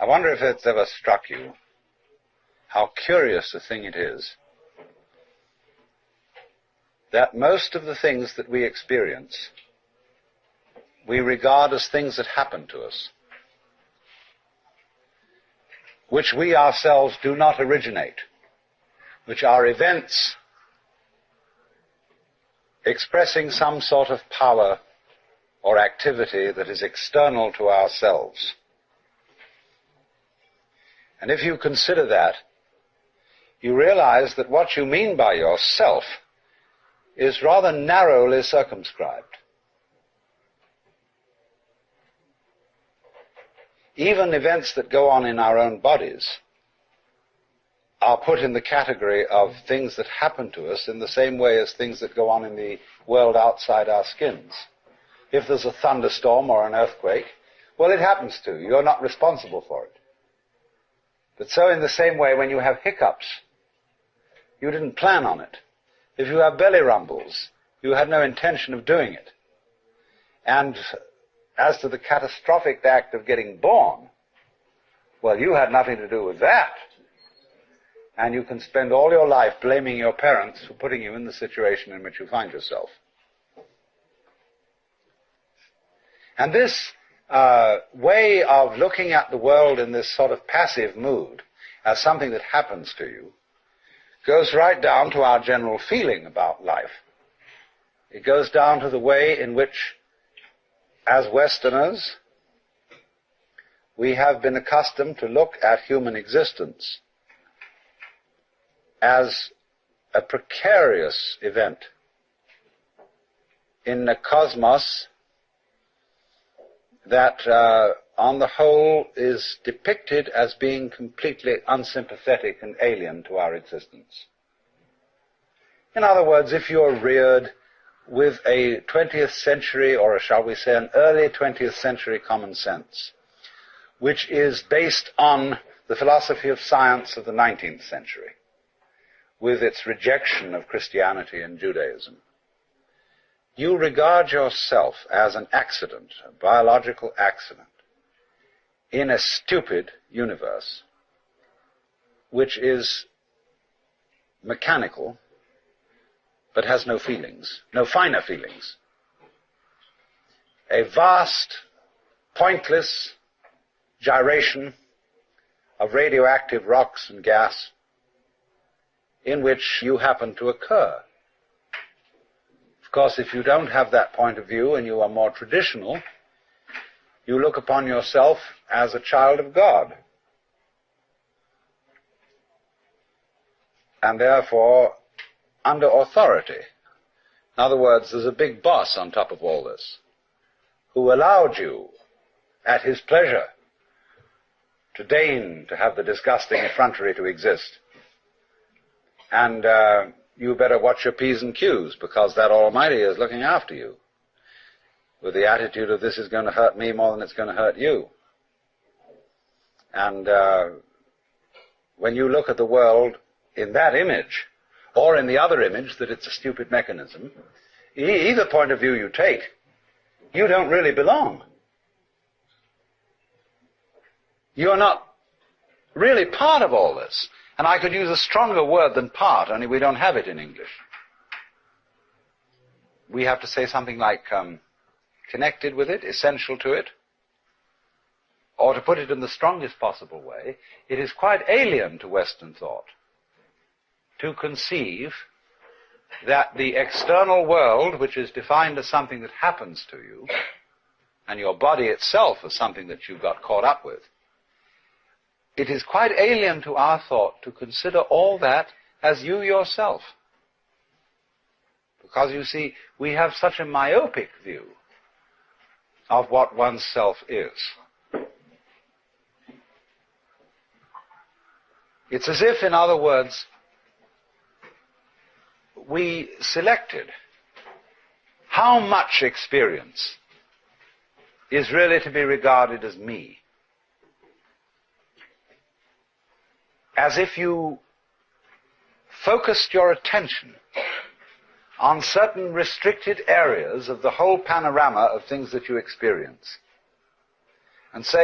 I wonder if it's ever struck you how curious a thing it is that most of the things that we experience we regard as things that happen to us, which we ourselves do not originate, which are events expressing some sort of power or activity that is external to ourselves. And if you consider that, you realize that what you mean by yourself is rather narrowly circumscribed. Even events that go on in our own bodies are put in the category of things that happen to us in the same way as things that go on in the world outside our skins. If there's a thunderstorm or an earthquake, well, it happens to you. You're not responsible for it. But so in the same way, when you have hiccups, you didn't plan on it. If you have belly rumbles, you had no intention of doing it. And as to the catastrophic act of getting born, well, you had nothing to do with that. And you can spend all your life blaming your parents for putting you in the situation in which you find yourself. And this way of looking at the world in this sort of passive mood as something that happens to you goes right down to our general feeling about life. It goes down to the way in which, as Westerners, we have been accustomed to look at human existence as a precarious event in a cosmos that, on the whole, is depicted as being completely unsympathetic and alien to our existence. In other words, if you're reared with a 20th century, or shall we say an early 20th century common sense, which is based on the philosophy of science of the 19th century, with its rejection of Christianity and Judaism, you regard yourself as an accident, a biological accident, in a stupid universe, which is mechanical, but has no feelings, no finer feelings. A vast, pointless gyration of radioactive rocks and gas in which you happen to occur. Of course, if you don't have that point of view and you are more traditional, you look upon yourself as a child of God. And therefore, under authority. In other words, there's a big boss on top of all this, who allowed you, at his pleasure, to deign to have the disgusting effrontery to exist. And you better watch your P's and Q's, because that Almighty is looking after you, with the attitude of this is going to hurt me more than it's going to hurt you. And when you look at the world in that image, or in the other image that it's a stupid mechanism, either point of view you take, you don't really belong. You're not really part of all this. And I could use a stronger word than part, only we don't have it in English. We have to say something like connected with it, essential to it. Or to put it in the strongest possible way, it is quite alien to Western thought to conceive that the external world, which is defined as something that happens to you, and your body itself as something that you got caught up with, it is quite alien to our thought to consider all that as you yourself. Because, you see, we have such a myopic view of what one's self is. It's as if, in other words, we selected how much experience is really to be regarded as me. As if you focused your attention on certain restricted areas of the whole panorama of things that you experience, and say,